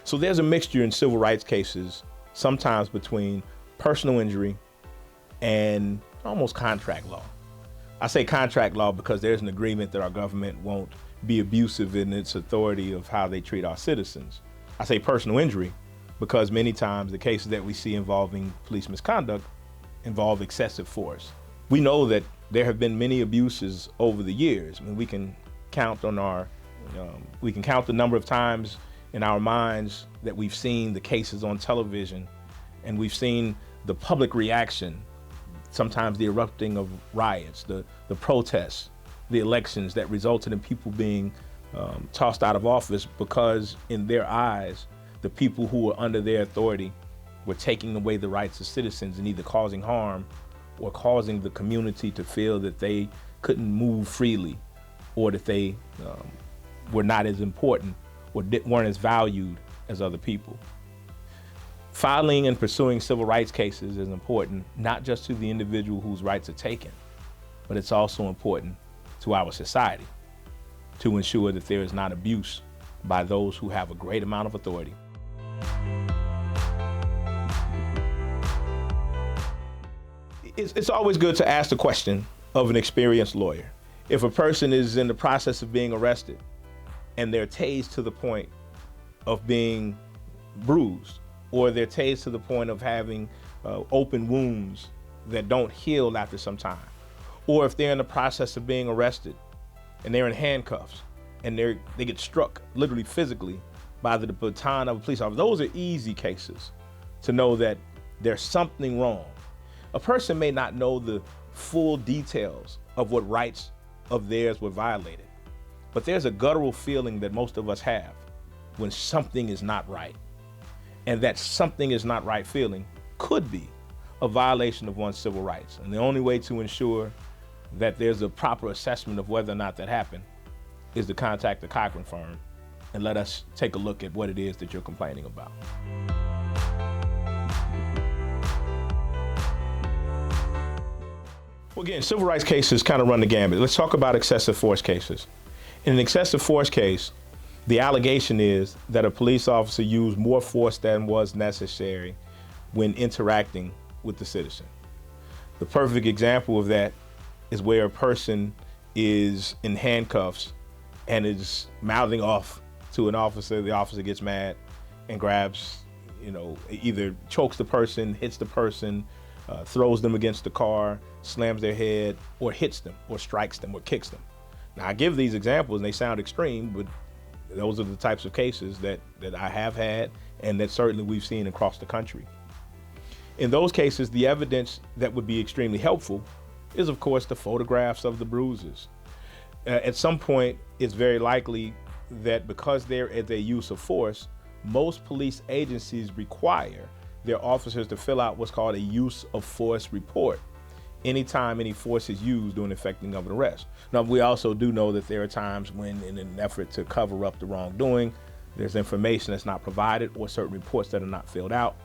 So there's a mixture in civil rights cases, sometimes between personal injury and almost contract law. I say contract law because there's an agreement that our government won't be abusive in its authority of how they treat our citizens. I say personal injury because many times the cases that we see involving police misconduct involve excessive force. We know that there have been many abuses over the years. I mean, we can count the number of times in our minds that we've seen the cases on television, and we've seen the public reaction, sometimes the erupting of riots, the protests, the elections that resulted in people being tossed out of office because in their eyes, the people who were under their authority were taking away the rights of citizens and either causing harm or causing the community to feel that they couldn't move freely or that they were not as important or weren't as valued as other people. Filing and pursuing civil rights cases is important, not just to the individual whose rights are taken, but it's also important to our society to ensure that there is not abuse by those who have a great amount of authority. It's always good to ask the question of an experienced lawyer. If a person is in the process of being arrested and they're tased to the point of being bruised, or they're tased to the point of having open wounds that don't heal after some time, or if they're in the process of being arrested and they're in handcuffs and they get struck literally physically by the baton of a police officer, those are easy cases to know that there's something wrong. A person may not know the full details of what rights of theirs were violated, but there's a guttural feeling that most of us have when something is not right. And that something is not right feeling could be a violation of one's civil rights. And the only way to ensure that there's a proper assessment of whether or not that happened is to contact the Cochran firm and let us take a look at what it is that you're complaining about. Well, again, civil rights cases kind of run the gambit. Let's talk about excessive force cases. In an excessive force case, the allegation is that a police officer used more force than was necessary when interacting with the citizen. The perfect example of that is where a person is in handcuffs and is mouthing off to an officer. The officer gets mad and grabs, either chokes the person, hits the person, throws them against the car, slams their head, or hits them, or strikes them, or kicks them. Now, I give these examples and they sound extreme, but those are the types of cases that I have had and that certainly we've seen across the country. In those cases, the evidence that would be extremely helpful is, of course, the photographs of the bruises. At some point, it's very likely that because there is a use of force, most police agencies require their officers to fill out what's called a use of force report anytime any force is used during the effecting of an arrest. Now, we also do know that there are times when, in an effort to cover up the wrongdoing, there's information that's not provided or certain reports that are not filled out.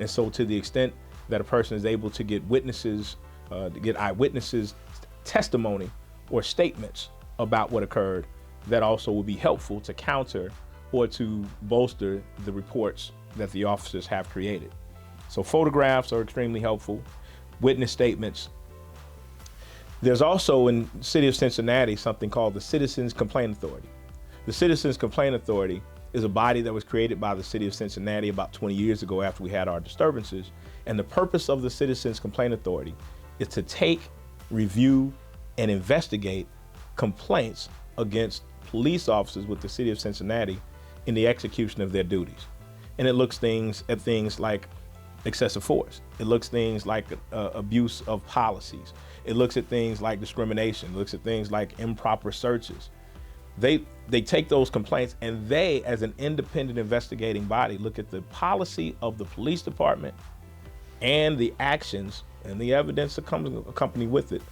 And so to the extent that a person is able to get witnesses, to get eyewitnesses' testimony or statements about what occurred, that also will be helpful to counter or to bolster the reports that the officers have created. So photographs are extremely helpful, witness statements. There's also in the city of Cincinnati something called the Citizens Complaint Authority. The Citizens Complaint Authority is a body that was created by the city of Cincinnati about 20 years ago after we had our disturbances. And the purpose of the Citizens Complaint Authority is to take, review, and investigate complaints against police officers with the city of Cincinnati in the execution of their duties. And it looks at things like excessive force. It looks things like abuse of policies. It looks at things like discrimination. It looks at things like improper searches. They take those complaints and they, as an independent investigating body, look at the policy of the police department and the actions and the evidence that comes accompanied with it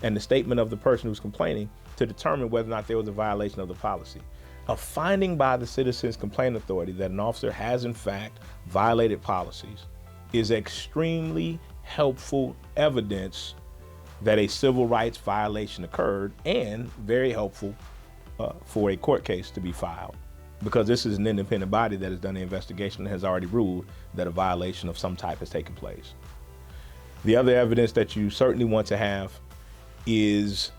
and the statement of the person who's complaining to determine whether or not there was a violation of the policy. A finding by the Citizens Complaint Authority that an officer has in fact violated policies is extremely helpful evidence that a civil rights violation occurred, and very helpful for a court case to be filed. because this is an independent body that has done the investigation and has already ruled that a violation of some type has taken place. The other evidence that you certainly want to have is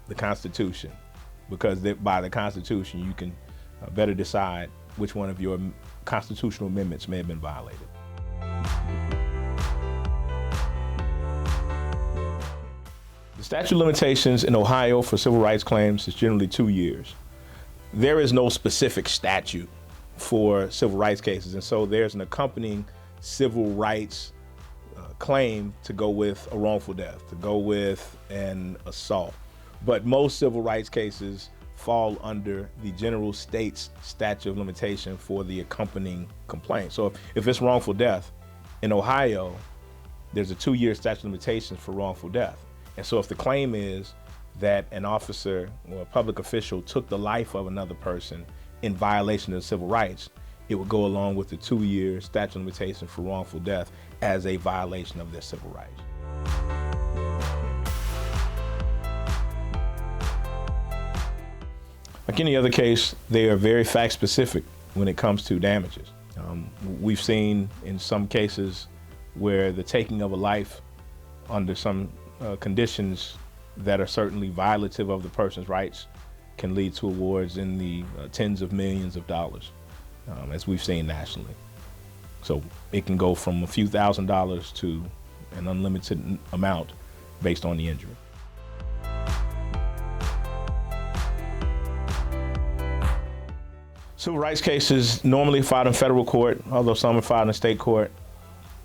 the Constitution, because by the Constitution you can better decide which one of your constitutional amendments may have been violated. The statute of limitations in Ohio for civil rights claims is generally 2 years. There is no specific statute for civil rights cases, and so there's an accompanying civil rights claim to go with a wrongful death, to go with an assault. But most civil rights cases fall under the general state's statute of limitation for the accompanying complaint. So if it's wrongful death, in Ohio, there's a 2-year statute of limitations for wrongful death. And so if the claim is that an officer or a public official took the life of another person in violation of civil rights, it would go along with the 2-year statute of limitation for wrongful death as a violation of their civil rights. Like any other case, they are very fact specific when it comes to damages. We've seen in some cases where the taking of a life under some conditions that are certainly violative of the person's rights can lead to awards in the tens of millions of dollars, as we've seen nationally. So it can go from a few $1,000s to an unlimited amount based on the injury. Civil rights cases normally filed in federal court, although some are filed in state court.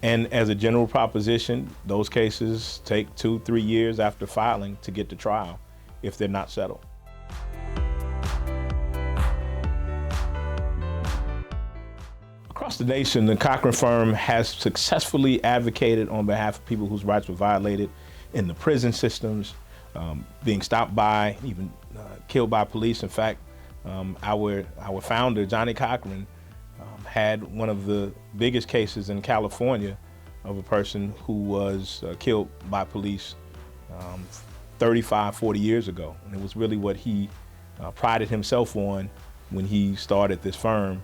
And as a general proposition, those cases take 2-3 years after filing to get to trial if they're not settled. Across the nation, the Cochran firm has successfully advocated on behalf of people whose rights were violated in the prison systems, being stopped by, even killed by police. In fact, our founder, Johnny Cochran, had one of the biggest cases in California of a person who was killed by police 35, 40 years ago. And it was really what he prided himself on when he started this firm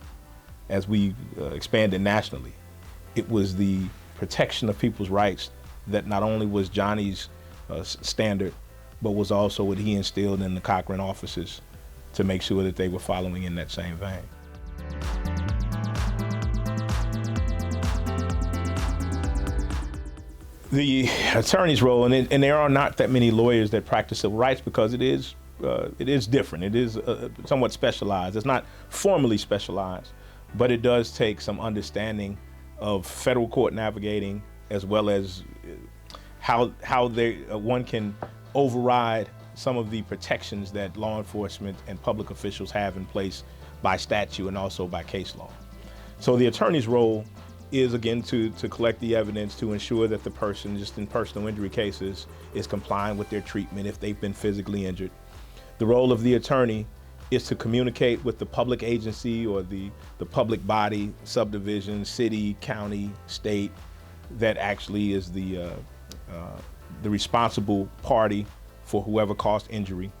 as we expanded nationally. It was the protection of people's rights that not only was Johnny's standard, but was also what he instilled in the Cochran officers to make sure that they were following in that same vein. The attorney's role, and there are not that many lawyers that practice civil rights because it is different. It is somewhat specialized. It's not formally specialized, but it does take some understanding of federal court navigating, as well as how one can override some of the protections that law enforcement and public officials have in place by statute and also by case law. So the attorney's role is, again, to collect the evidence to ensure that the person, just in personal injury cases, is complying with their treatment if they've been physically injured. The role of the attorney is to communicate with the public agency or the public body, subdivision, city, county, state, that actually is the responsible party for whoever caused injury,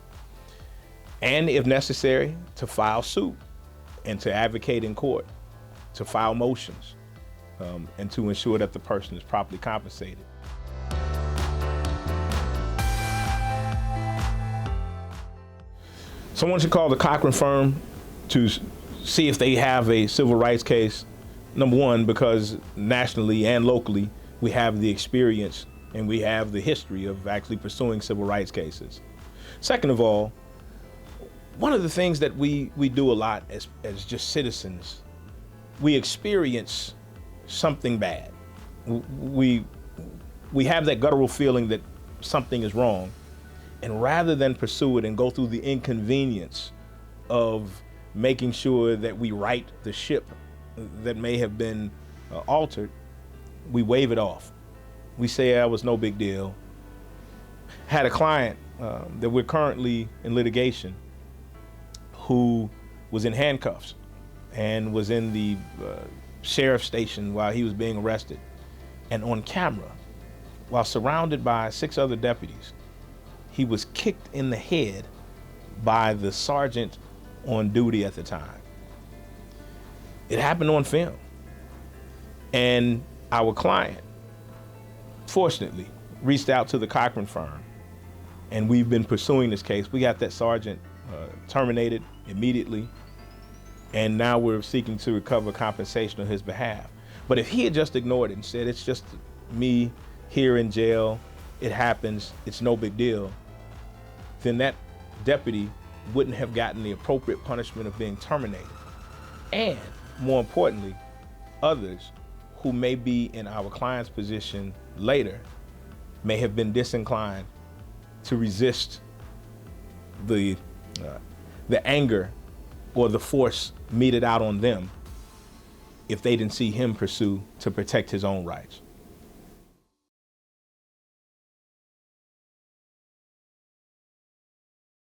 and if necessary, to file suit and to advocate in court, to file motions, and to ensure that the person is properly compensated. Someone should call the Cochran firm to see if they have a civil rights case. Number one, because nationally and locally, we have the experience and we have the history of actually pursuing civil rights cases. Second of all, one of the things that we do a lot as just citizens, we experience something bad. We have that guttural feeling that something is wrong, and rather than pursue it and go through the inconvenience of making sure that we right the ship that may have been altered, we wave it off. We say that was no big deal. Had a client that we're currently in litigation who was in handcuffs and was in the sheriff's station while he was being arrested. And on camera, while surrounded by 6 other deputies, he was kicked in the head by the sergeant on duty at the time. It happened on film. And our client, fortunately, reached out to the Cochran firm, and we've been pursuing this case. We got that sergeant terminated immediately, and now we're seeking to recover compensation on his behalf. But if he had just ignored it and said, it's just me here in jail, it happens, it's no big deal, then that deputy wouldn't have gotten the appropriate punishment of being terminated. And more importantly, others who may be in our client's position later may have been disinclined to resist the anger or the force meted out on them if they didn't see him pursue to protect his own rights.